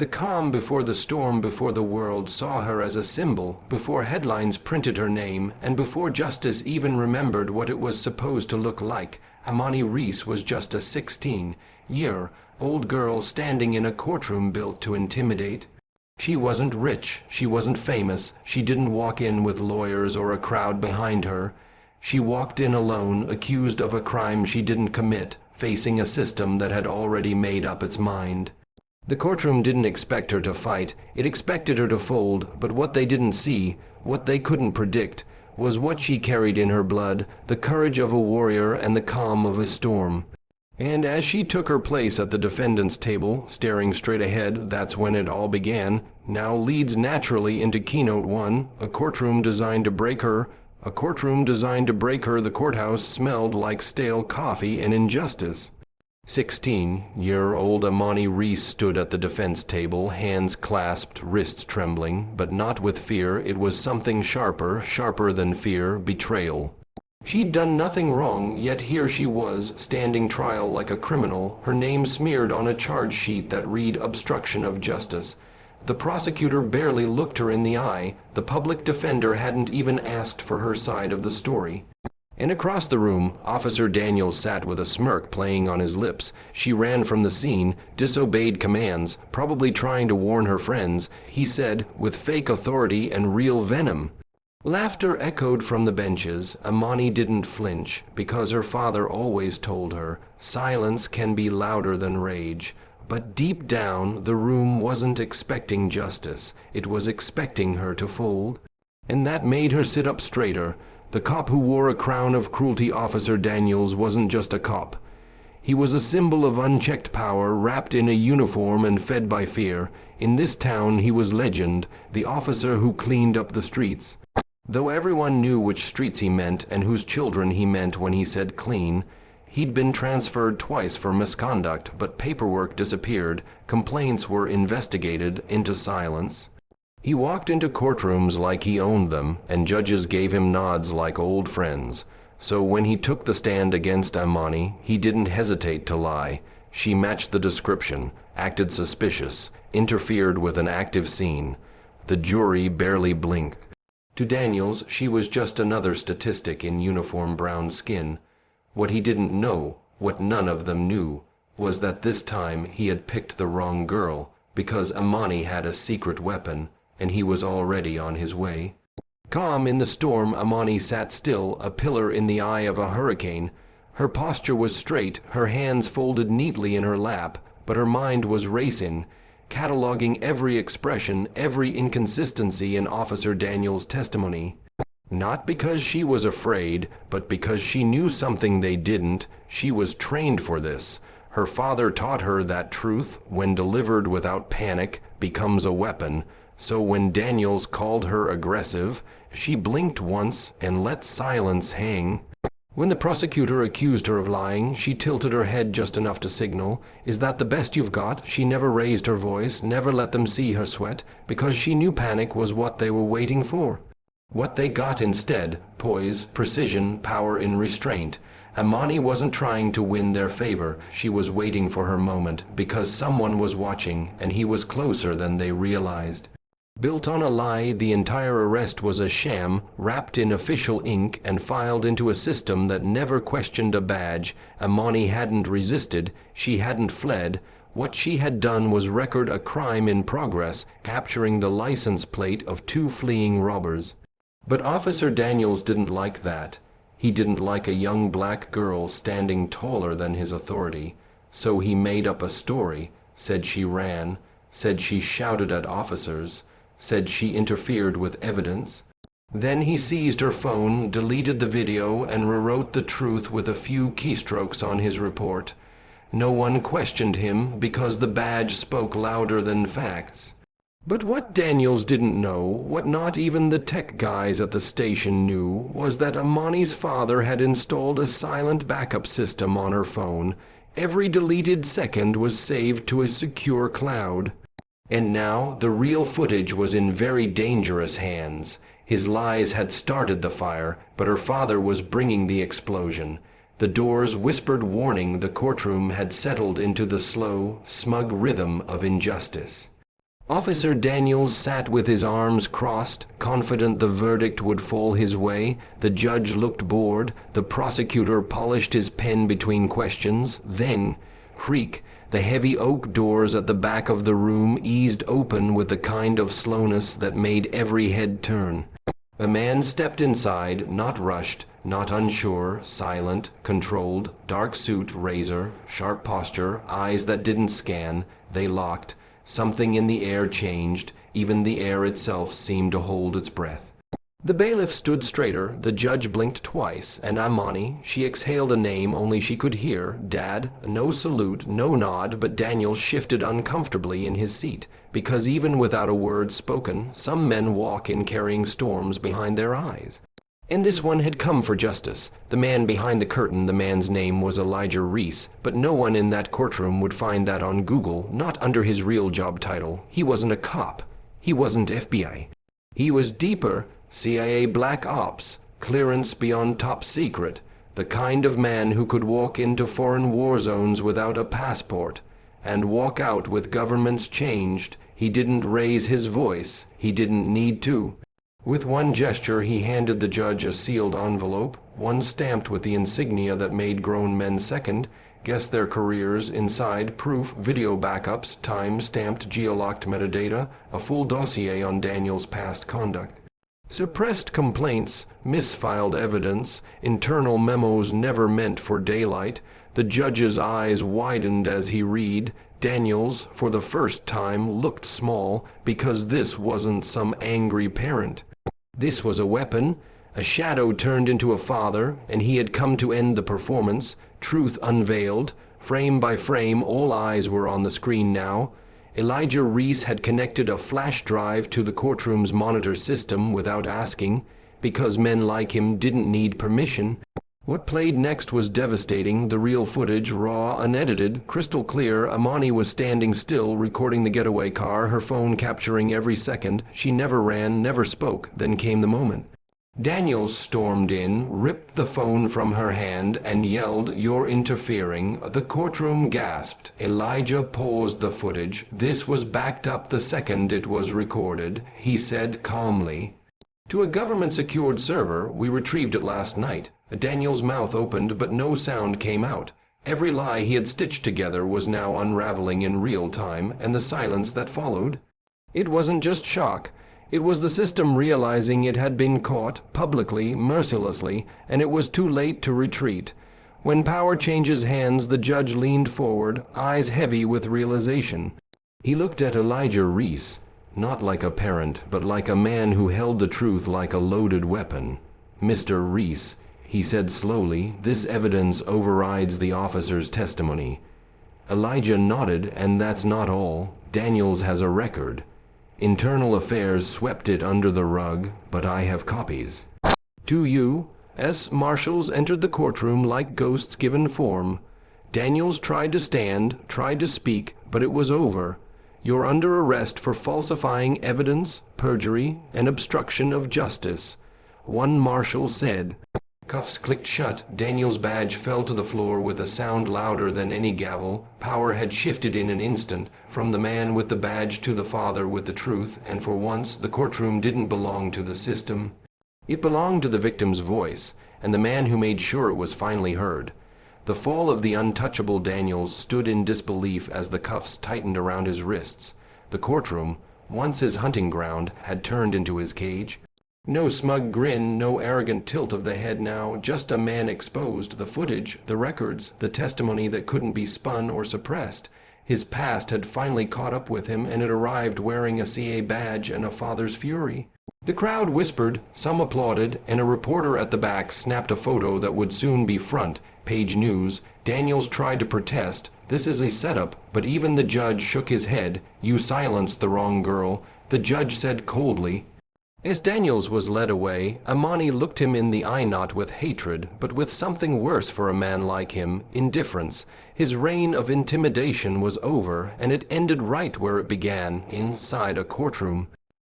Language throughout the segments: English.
The calm before the storm before the world saw her as a symbol, before headlines printed her name, and before justice even remembered what it was supposed to look like. Amani Reese was just a 16-year-old girl standing in a courtroom built to intimidate. She wasn't rich, she wasn't famous, she didn't walk in with lawyers or a crowd behind her. She walked in alone, accused of a crime she didn't commit, facing a system that had already made up its mind. The courtroom didn't expect her to fight, it expected her to fold, but what they didn't see, what they couldn't predict, was what she carried in her blood, the courage of a warrior and the calm of a storm. And as she took her place at the defendant's table, staring straight ahead, that's when it all began, now leads naturally into Keynote 1, a courtroom designed to break her. A courtroom designed to break her. The courthouse smelled like stale coffee and injustice. 16-year-old Amani Reese stood at the defense table, hands clasped, wrists trembling, but not with fear. It was something sharper, sharper than fear, betrayal. She'd done nothing wrong, yet here she was, standing trial like a criminal, her name smeared on a charge sheet that read obstruction of justice. The prosecutor barely looked her in the eye. The public defender hadn't even asked for her side of the story. And across the room, Officer Daniels sat with a smirk playing on his lips. She ran from the scene, disobeyed commands, probably trying to warn her friends, he said, with fake authority and real venom. Laughter echoed from the benches. Amani didn't flinch, because her father always told her, silence can be louder than rage. But deep down, the room wasn't expecting justice. It was expecting her to fold. And that made her sit up straighter. The cop who wore a crown of cruelty, Officer Daniels, wasn't just a cop. He was a symbol of unchecked power, wrapped in a uniform and fed by fear. In this town he was legend, the officer who cleaned up the streets. Though everyone knew which streets he meant and whose children he meant when he said clean, he'd been transferred twice for misconduct, but paperwork disappeared, complaints were investigated into silence. He walked into courtrooms like he owned them, and judges gave him nods like old friends. So when he took the stand against Amani, he didn't hesitate to lie. She matched the description, acted suspicious, interfered with an active scene. The jury barely blinked. To Daniels, she was just another statistic in uniform brown skin. What he didn't know, what none of them knew, was that this time he had picked the wrong girl, because Amani had a secret weapon, and he was already on his way. Calm in the storm, Amani sat still, a pillar in the eye of a hurricane. Her posture was straight, her hands folded neatly in her lap, but her mind was racing, cataloging every expression, every inconsistency in Officer Daniels' testimony. Not because she was afraid, but because she knew something they didn't. She was trained for this. Her father taught her that truth, when delivered without panic, becomes a weapon. So when Daniels called her aggressive, she blinked once and let silence hang. When the prosecutor accused her of lying, she tilted her head just enough to signal, "Is that the best you've got?" She never raised her voice, never let them see her sweat, because she knew panic was what they were waiting for. What they got instead, poise, precision, power in restraint. Amani wasn't trying to win their favor. She was waiting for her moment, because someone was watching, and he was closer than they realized. Built on a lie, the entire arrest was a sham, wrapped in official ink and filed into a system that never questioned a badge. Amani hadn't resisted, she hadn't fled. What she had done was record a crime in progress, capturing the license plate of 2 fleeing robbers. But Officer Daniels didn't like that. He didn't like a young black girl standing taller than his authority. So he made up a story, said she ran, said she shouted at officers, said she interfered with evidence. Then he seized her phone, deleted the video, and rewrote the truth with a few keystrokes on his report. No one questioned him, because the badge spoke louder than facts. But what Daniels didn't know, what not even the tech guys at the station knew, was that Amani's father had installed a silent backup system on her phone. Every deleted second was saved to a secure cloud. And now the real footage was in very dangerous hands. His lies had started the fire, but her father was bringing the explosion. The doors whispered warning. The courtroom had settled into the slow, smug rhythm of injustice. Officer Daniels sat with his arms crossed, confident the verdict would fall his way. The judge looked bored. The prosecutor polished his pen between questions. Then, creak, the heavy oak doors at the back of the room eased open with the kind of slowness that made every head turn. A man stepped inside, not rushed, not unsure, silent, controlled, dark suit, razor, sharp posture, eyes that didn't scan. They locked. Something in the air changed. Even the air itself seemed to hold its breath. The bailiff stood straighter. The judge blinked twice, and Amani, she exhaled a name only she could hear. Dad. No salute, no nod, but Daniel shifted uncomfortably in his seat, because even without a word spoken, some men walk in carrying storms behind their eyes. And this one had come for justice. The man behind the curtain, the man's name was Elijah Reese, but no one in that courtroom would find that on Google, not under his real job title. He wasn't a cop. He wasn't FBI. He was deeper, CIA Black Ops, clearance beyond top secret, the kind of man who could walk into foreign war zones without a passport, and walk out with governments changed. He didn't raise his voice. He didn't need to. With one gesture, he handed the judge a sealed envelope, one stamped with the insignia that made grown men second, guess their careers, inside proof, video backups, time-stamped geolocked metadata, a full dossier on Daniel's past conduct. Suppressed complaints, misfiled evidence, internal memos never meant for daylight. The judge's eyes widened as he read. Daniels, for the first time, looked small, because this wasn't some angry parent. This was a weapon. A shadow turned into a father, and he had come to end the performance. Truth unveiled. Frame by frame, all eyes were on the screen now. Elijah Reese had connected a flash drive to the courtroom's monitor system without asking, because men like him didn't need permission. What played next was devastating. The real footage, raw, unedited, crystal clear. Amani was standing still, recording the getaway car, her phone capturing every second. She never ran, never spoke. Then came the moment. Daniels stormed in, ripped the phone from her hand, and yelled, "You're interfering." The courtroom gasped. Elijah paused the footage. This was backed up the second it was recorded. He said calmly, "To a government-secured server. We retrieved it last night." Daniel's mouth opened, but no sound came out. Every lie he had stitched together was now unraveling in real time, and the silence that followed. It wasn't just shock. It was the system realizing it had been caught, publicly, mercilessly, and it was too late to retreat. When power changes hands, the judge leaned forward, eyes heavy with realization. He looked at Elijah Reese, not like a parent, but like a man who held the truth like a loaded weapon. "Mr. Reese," he said slowly, "this evidence overrides the officer's testimony." Elijah nodded, and that's not all. Daniels has a record. Internal Affairs swept it under the rug, but I have copies. To you, marshals entered the courtroom like ghosts given form. Daniels tried to stand, tried to speak, but it was over. You're under arrest for falsifying evidence, perjury, and obstruction of justice. One marshal said. Cuffs clicked shut. Daniel's badge fell to the floor with a sound louder than any gavel. Power had shifted in an instant, from the man with the badge to the father with the truth, and for once the courtroom didn't belong to the system. It belonged to the victim's voice, and the man who made sure it was finally heard. The fall of the untouchable Daniels stood in disbelief as the cuffs tightened around his wrists. The courtroom, once his hunting ground, had turned into his cage. No smug grin, no arrogant tilt of the head now, just a man exposed, the footage, the records, the testimony that couldn't be spun or suppressed. His past had finally caught up with him, and it arrived wearing a CA badge and a father's fury. The crowd whispered, some applauded, and a reporter at the back snapped a photo that would soon be front page news. Daniels tried to protest. "This is a setup," but even the judge shook his head. "You silenced the wrong girl." The judge said coldly. As Daniels was led away, Amani looked him in the eye not with hatred, but with something worse for a man like him, indifference. His reign of intimidation was over, and it ended right where it began, inside a courtroom.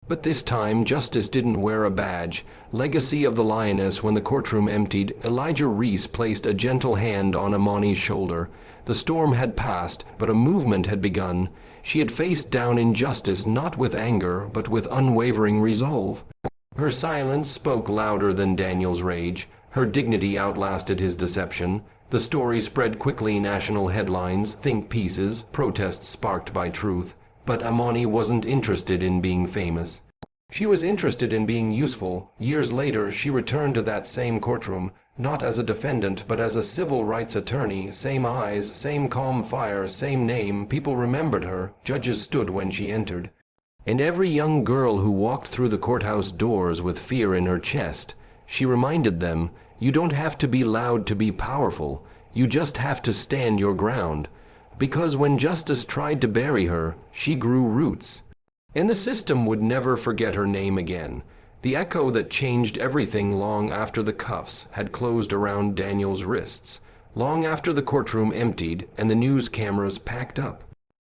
But this time, justice didn't wear a badge. Legacy of the lioness. When the courtroom emptied, Elijah Reese placed a gentle hand on Amani's shoulder. The storm had passed, but a movement had begun. She had faced down injustice not with anger, but with unwavering resolve. Her silence spoke louder than Daniel's rage. Her dignity outlasted his deception. The story spread quickly, national headlines, think pieces, protests sparked by truth. But Amani wasn't interested in being famous. She was interested in being useful. Years later, she returned to that same courtroom, not as a defendant, but as a civil rights attorney. Same eyes, same calm fire, same name. People remembered her. Judges stood when she entered. And every young girl who walked through the courthouse doors with fear in her chest, she reminded them, you don't have to be loud to be powerful. You just have to stand your ground. Because when justice tried to bury her, she grew roots. And the system would never forget her name again. The echo that changed everything long after the cuffs had closed around Daniel's wrists, long after the courtroom emptied and the news cameras packed up.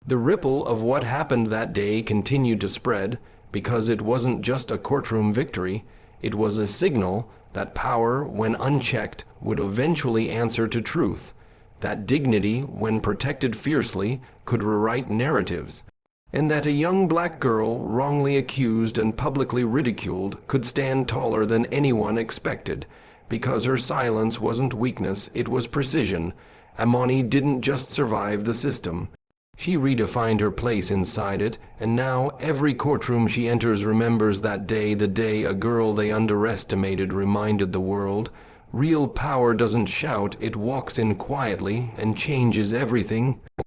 The ripple of what happened that day continued to spread, because it wasn't just a courtroom victory, it was a signal that power, when unchecked, would eventually answer to truth, that dignity, when protected fiercely, could rewrite narratives, and that a young black girl, wrongly accused and publicly ridiculed, could stand taller than anyone expected, because her silence wasn't weakness, it was precision. Amani didn't just survive the system. She redefined her place inside it, and now every courtroom she enters remembers that day, the day a girl they underestimated reminded the world, real power doesn't shout, it walks in quietly and changes everything.